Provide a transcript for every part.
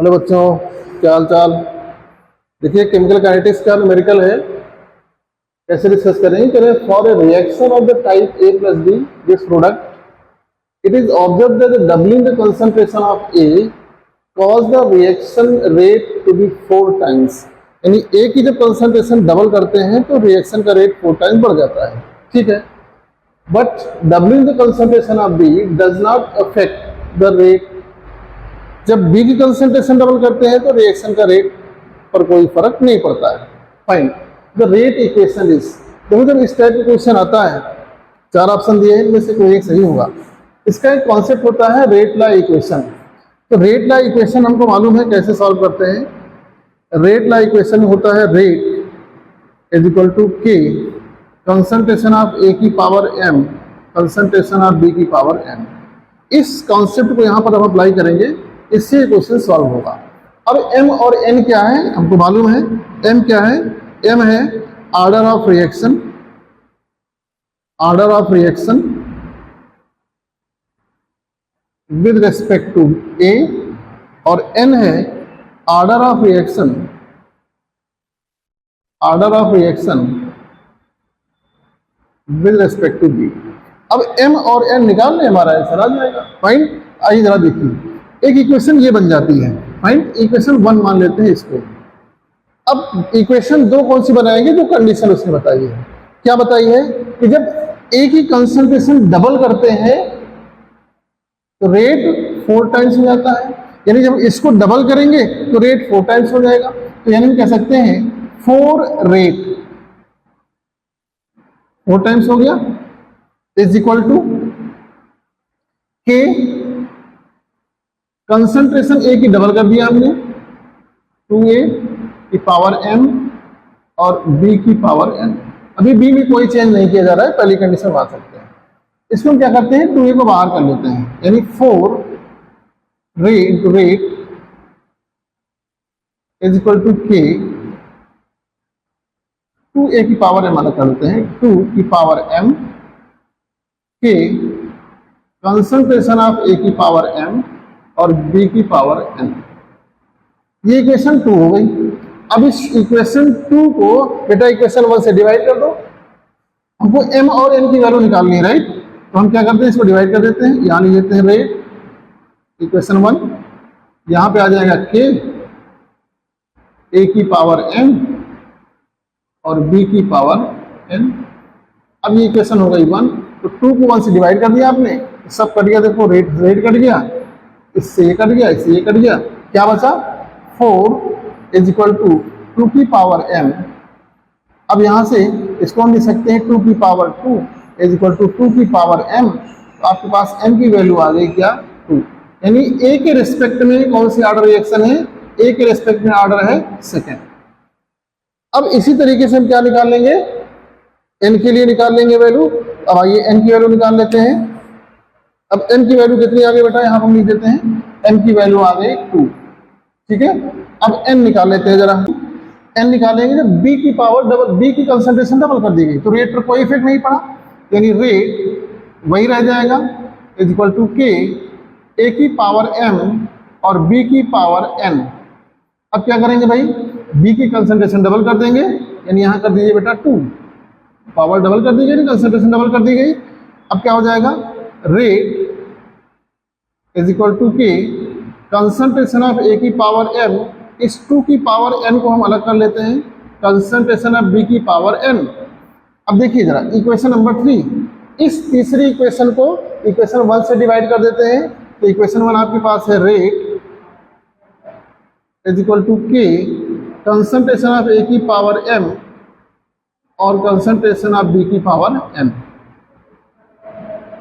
Hello बच्चों, क्या हाल चाल। देखिए केमिकल काइनेटिक्स का न्यूमेरिकल है, कैसे डिस्कस करेंगे। करें for a reaction of the type A plus B this product it is observe that the doubling the concentration of A cause the reaction rate to be 4 times. यानी A की जब concentration double करते हैं तो reaction का rate 4 times बढ़ जाता है, ठीक है। But doubling the concentration of B does not affect the rate. जब B की कंसंट्रेशन डबल करते हैं तो रिएक्शन का रेट पर कोई फर्क नहीं पड़ता है। Fine, the rate equation is, देखो जब इस टाइप का क्वेश्चन आता है, 4 ऑप्शन दिए हैं, इनमें से कोई एक सही होगा। इसका एक कॉन्सेप्ट होता है रेट लॉ इक्वेशन। तो रेट लॉ इक्वेशन हमको मालूम है कैसे सॉल्व करते हैं। रेट लॉ इक्वेशन होता है रेट इज इक्वल टू के कंसंट्रेशन ऑफ A की power m concentration of B की पावर m। इस कॉन्सेप्ट को यहाँ पर हम अप्लाई करेंगे, इससे क्वेश्चन सॉल्व होगा। अब m और n क्या है हमको मालूम है। m क्या है? m है order of reaction, order of reaction with respect to A, और n है order of reaction, order of reaction with respect to B। अब m और n निकाल लें, हमारा आंसर आ जाएगा। फाइन, आइए जरा देखिए, एक इक्वेशन ये बन जाती है। फाइन, इक्वेशन 1 मान लेते हैं इसको। अब इक्वेशन 2 कौन सी बनाएंगे? जो कंडीशन उसने बताई है। क्या बताई है कि जब A की कंसंट्रेशन डबल करते हैं तो रेट 4 टाइम्स हो जाता है। यानी जब इसको डबल करेंगे तो रेट 4 टाइम्स हो जाएगा। तो यानी हम कह सकते हैं 4 रेट 4 टाइम्स हो गया इज इक्वल टू के कंसंट्रेशन A की डबल कर दिया हमने 2A की पावर m और B की पावर n। अभी B में कोई चेंज नहीं किया जा रहा है, पहली कंडीशन मान सकते हैं। इसको हम क्या करते हैं, 2A को बाहर कर लेते हैं, यानी 4 रेट इज इक्वल टू के 2A की पावर m अलग कर लेते हैं, 2 की पावर m के कंसंट्रेशन ऑफ A की पावर m और B की पावर n। ये इक्वेशन 2 हो गई। अब इस इक्वेशन 2 को बेटा इक्वेशन 1 से डिवाइड कर दो। हमको m और n की वैल्यू निकालनी है, राइट। तो हम क्या करते हैं, इसको डिवाइड कर देते हैं। यहाँ लिख देते हैं रेट इक्वेशन 1, यहाँ पे आ जाएगा k A की पावर m और B की पावर n। अब ये इक्वेशन हो गई 1, तो 2 को 1 से डिवाइड कर दिया आपने, सब कट गया। देखो रेट कट गया, इससे ये कट गया, इससे ये कट गया, क्या बचा 4 इज इक्वल टू 2 की पावर m। अब यहां से इसको हम लिख सकते हैं 2 की पावर 2 इज इक्वल टू 2 की पावर m। तो आपके पास m की वैल्यू आ गई क्या 2। यानी A के रिस्पेक्ट में कौन सी ऑर्डर रिएक्शन है? A के रिस्पेक्ट में ऑर्डर है सेकेंड। अब इसी तरीके से हम क्या निकाल लेंगे, n के लिए निकाल लेंगे वैल्यू। अब आइए n की वैल्यू निकाल लेते हैं। अब n की वैल्यू कितनी आ गई बेटा, यहाँ हम लिख देते हैं n की वैल्यू आ गई 2, ठीक है। अब n निकाल लेते हैं जरा। n निकालेंगे जब B की पावर डबल, B की कंसंट्रेशन डबल कर दी गई तो रेट पर कोई इफेक्ट नहीं पड़ा, यानी रेट वही रह जाएगा इज इक्वल टू के A की पावर m और B की पावर n। अब क्या करेंगे भाई, B की कंसंट्रेशन डबल कर देंगे, यानी यहाँ कर दीजिए बेटा 2, पावर डबल कर दी गई, कंसंट्रेशन डबल कर दी गई। अब क्या हो जाएगा, रेट इज इक्वल टू के कंसंट्रेशन ऑफ A की पावर m, इस 2 की पावर n को हम अलग कर लेते हैं, कंसंट्रेशन ऑफ B की पावर n। अब देखिए जरा इक्वेशन नंबर 3, इस तीसरी इक्वेशन को इक्वेशन 1 से डिवाइड कर देते हैं। तो इक्वेशन 1 आपके पास है रेट इज इक्वल टू के कंसंट्रेशन ऑफ A की पावर m और कंसंट्रेशन ऑफ B की पावर n।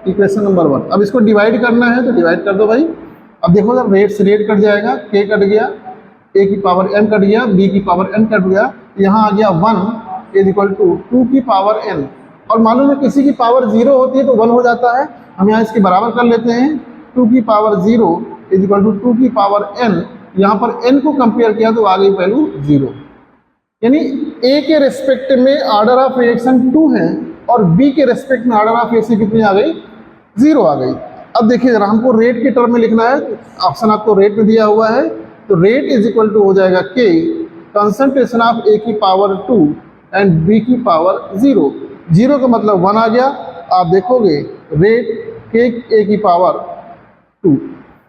Equation number 1। अब इसको डिवाइड करना है तो डिवाइड कर दो भाई। अब देखो जब रेट से रेट कट जाएगा, k कट गया, A की पावर m कट गया, B की पावर n कट गया, यहाँ आ गया 1 इज इक्वल टू 2 की पावर n। और मालूम है किसी की पावर 0 होती है तो 1 हो जाता है, हम यहाँ इसके बराबर कर लेते हैं। 2 की पावर 0 इज इक्वल टू 2 की पावर n, यहाँ पर n को कंपेयर किया तो आ गई वैल्यू 0। यानी A के रेस्पेक्ट में ऑर्डर ऑफ रिएक्शन 2 है और B के रेस्पेक्ट में ऑर्डर ऑफ रिएक्शन कितनी आ गई, 0 आ गई। अब देखिए जरा हमको रेट के टर्म में लिखना है, ऑप्शन आपको रेट में दिया हुआ है तो रेट इज इक्वल टू हो जाएगा के कंसंट्रेशन ऑफ ए की पावर 2 एंड बी की पावर 0। 0 का मतलब 1 आ गया। आप देखोगे रेट के ए की पावर 2,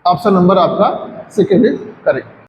ऑप्शन नंबर आपका सेकेंड इज करेक्ट।